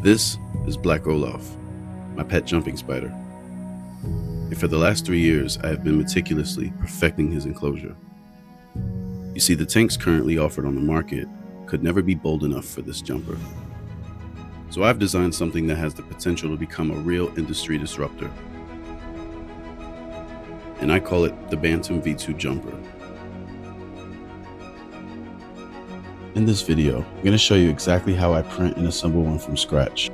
This is Black Olaf, my pet jumping spider. And for the last 3 years, I have been meticulously perfecting his enclosure. You see, the tanks currently offered on the market could never be bold enough for this jumper. So I've designed something that has the potential to become a real industry disruptor. And I call it the Bantam V2 Jumper. In this video, I'm going to show you exactly how I print and assemble one from scratch.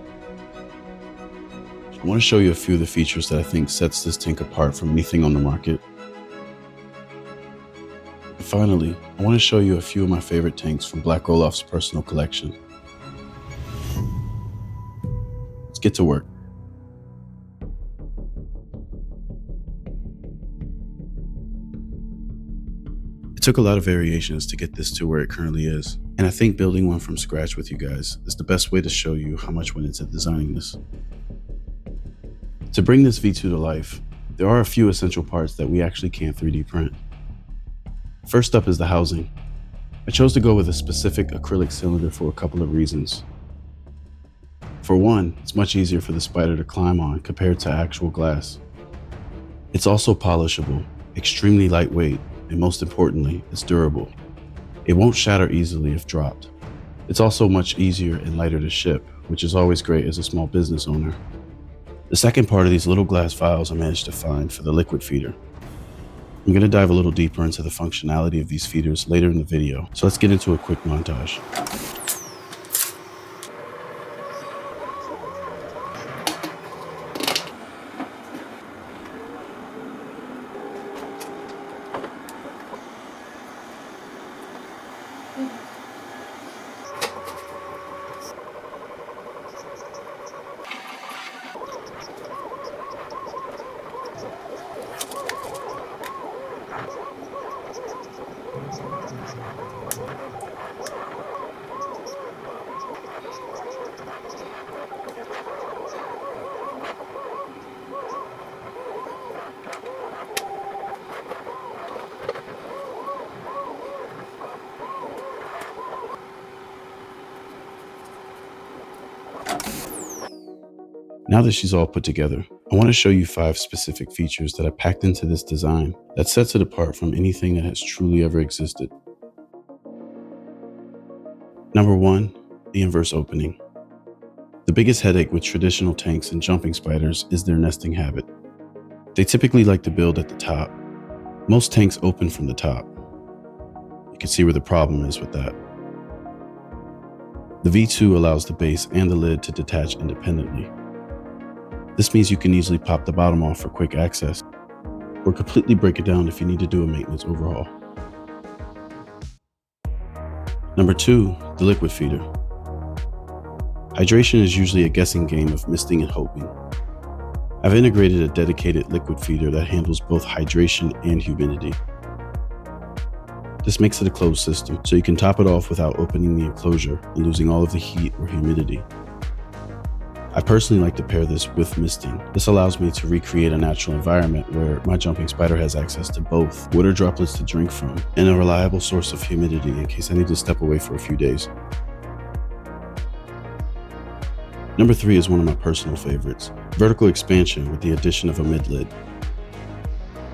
I want to show you a few of the features that I think sets this tank apart from anything on the market. And finally, I want to show you a few of my favorite tanks from Black Olaf's personal collection. Let's get to work. It took a lot of variations to get this to where it currently is, and I think building one from scratch with you guys is the best way to show you how much went into designing this. To bring this V2 to life, there are a few essential parts that we actually can't 3D print. First up is the housing. I chose to go with a specific acrylic cylinder for a couple of reasons. For one, it's much easier for the spider to climb on compared to actual glass. It's also polishable, extremely lightweight, and most importantly, it's durable. It won't shatter easily if dropped. It's also much easier and lighter to ship, which is always great as a small business owner. The second part are these little glass vials I managed to find for the liquid feeder. I'm going to dive a little deeper into the functionality of these feeders later in the video, so let's get into a quick montage. Now that she's all put together, I want to show you 5 specific features that I packed into this design that sets it apart from anything that has truly ever existed. Number 1, the inverse opening. The biggest headache with traditional tanks and jumping spiders is their nesting habit. They typically like to build at the top. Most tanks open from the top. You can see where the problem is with that. The V2 allows the base and the lid to detach independently. This means you can easily pop the bottom off for quick access, or completely break it down if you need to do a maintenance overhaul. Number 2, the liquid feeder. Hydration is usually a guessing game of misting and hoping. I've integrated a dedicated liquid feeder that handles both hydration and humidity. This makes it a closed system, so you can top it off without opening the enclosure and losing all of the heat or humidity. I personally like to pair this with misting. This allows me to recreate a natural environment where my jumping spider has access to both water droplets to drink from and a reliable source of humidity in case I need to step away for a few days. Number 3 is one of my personal favorites, vertical expansion with the addition of a mid-lid.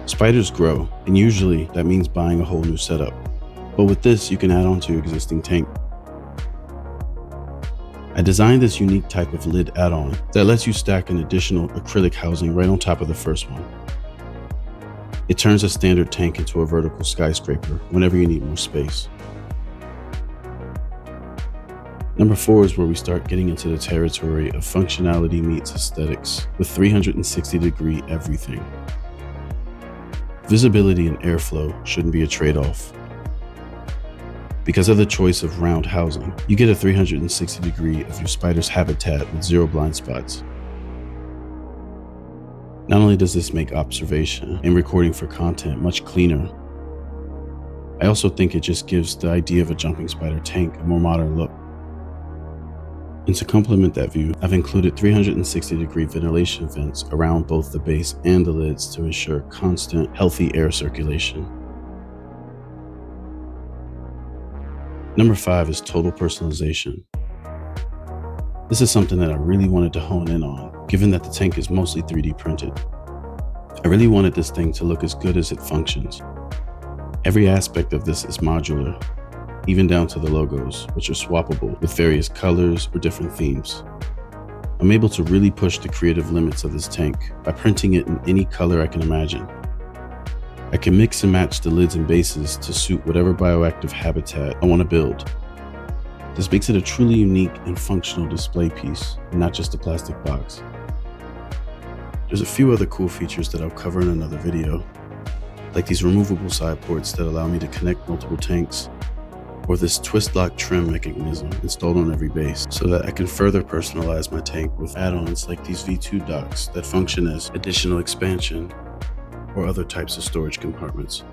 Spiders grow, and usually that means buying a whole new setup. But with this, you can add on to your existing tank. I designed this unique type of lid add-on that lets you stack an additional acrylic housing right on top of the first one. It turns a standard tank into a vertical skyscraper whenever you need more space. Number 4 is where we start getting into the territory of functionality meets aesthetics with 360-degree everything. Visibility and airflow shouldn't be a trade-off. Because of the choice of round housing, you get a 360-degree of your spider's habitat with 0 blind spots. Not only does this make observation and recording for content much cleaner, I also think it just gives the idea of a jumping spider tank a more modern look. And to complement that view, I've included 360-degree ventilation vents around both the base and the lids to ensure constant, healthy air circulation. Number 5 is total personalization. This is something that I really wanted to hone in on, given that the tank is mostly 3D printed. I really wanted this thing to look as good as it functions. Every aspect of this is modular, even down to the logos, which are swappable with various colors or different themes. I'm able to really push the creative limits of this tank by printing it in any color I can imagine. I can mix and match the lids and bases to suit whatever bioactive habitat I want to build. This makes it a truly unique and functional display piece, and not just a plastic box. There's a few other cool features that I'll cover in another video, like these removable side ports that allow me to connect multiple tanks, or this twist lock trim mechanism installed on every base so that I can further personalize my tank with add-ons like these V2 docks that function as additional expansion or other types of storage compartments.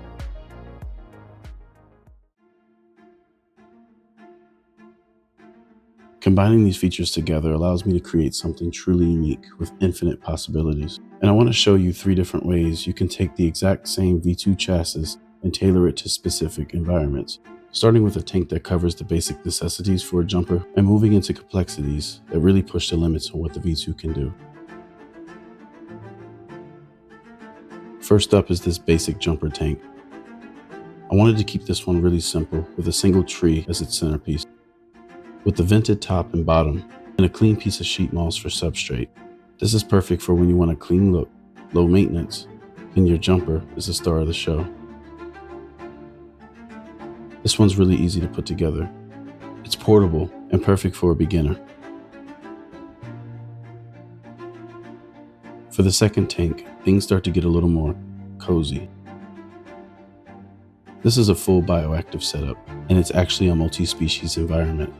Combining these features together allows me to create something truly unique with infinite possibilities. And I want to show you 3 different ways you can take the exact same V2 chassis and tailor it to specific environments, starting with a tank that covers the basic necessities for a jumper and moving into complexities that really push the limits on what the V2 can do. First up is this basic jumper tank. I wanted to keep this one really simple with a single tree as its centerpiece, with the vented top and bottom and a clean piece of sheet moss for substrate. This is perfect for when you want a clean look, low maintenance, and your jumper is the star of the show. This one's really easy to put together. It's portable and perfect for a beginner. For the second tank, things start to get a little more cozy. This is a full bioactive setup, and it's actually a multi-species environment.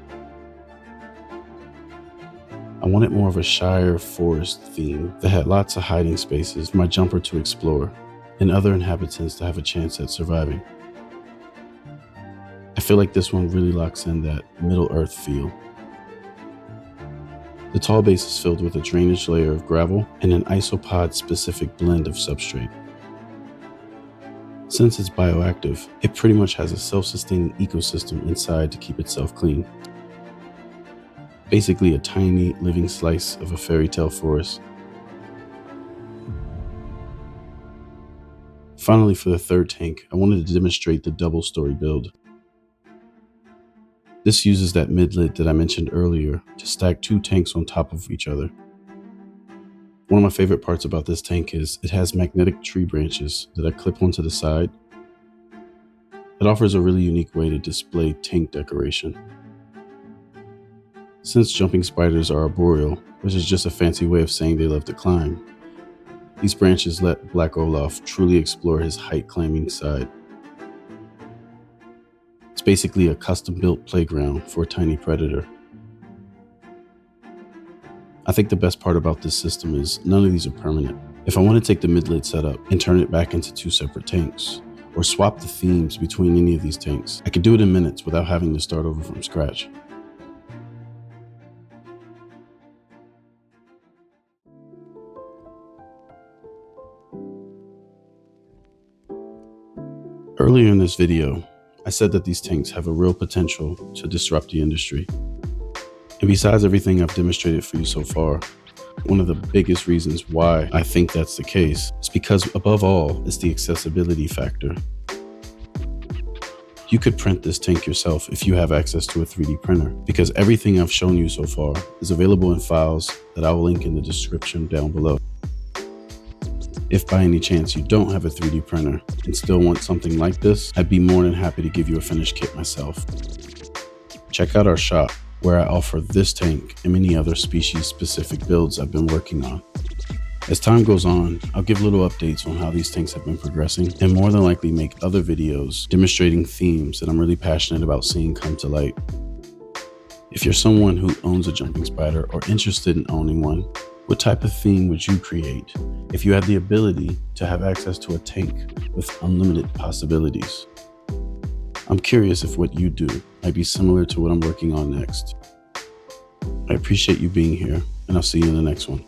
I wanted more of a shire forest theme that had lots of hiding spaces for my jumper to explore and other inhabitants to have a chance at surviving. I feel like this one really locks in that Middle-earth feel. The tall base is filled with a drainage layer of gravel and an isopod-specific blend of substrate. Since it's bioactive, it pretty much has a self-sustaining ecosystem inside to keep itself clean. Basically a tiny living slice of a fairy tale forest. Finally, for the third tank, I wanted to demonstrate the double-story build. This uses that mid-lid that I mentioned earlier to stack 2 tanks on top of each other. One of my favorite parts about this tank is it has magnetic tree branches that I clip onto the side. It offers a really unique way to display tank decoration. Since jumping spiders are arboreal, which is just a fancy way of saying they love to climb, these branches let Black Olaf truly explore his height-climbing side. It's basically a custom-built playground for a tiny predator. I think the best part about this system is none of these are permanent. If I want to take the mid-lid setup and turn it back into 2 separate tanks, or swap the themes between any of these tanks, I could do it in minutes without having to start over from scratch. Earlier in this video, I said that these tanks have a real potential to disrupt the industry. And besides everything I've demonstrated for you so far, one of the biggest reasons why I think that's the case is because above all is the accessibility factor. You could print this tank yourself if you have access to a 3D printer, because everything I've shown you so far is available in files that I will link in the description down below. If by any chance you don't have a 3D printer and still want something like this, I'd be more than happy to give you a finished kit myself. Check out our shop, where I offer this tank and many other species-specific builds I've been working on. As time goes on, I'll give little updates on how these tanks have been progressing, and more than likely make other videos demonstrating themes that I'm really passionate about seeing come to light. If you're someone who owns a jumping spider or interested in owning one, what type of theme would you create if you had the ability to have access to a tank with unlimited possibilities? I'm curious if what you do might be similar to what I'm working on next. I appreciate you being here, and I'll see you in the next one.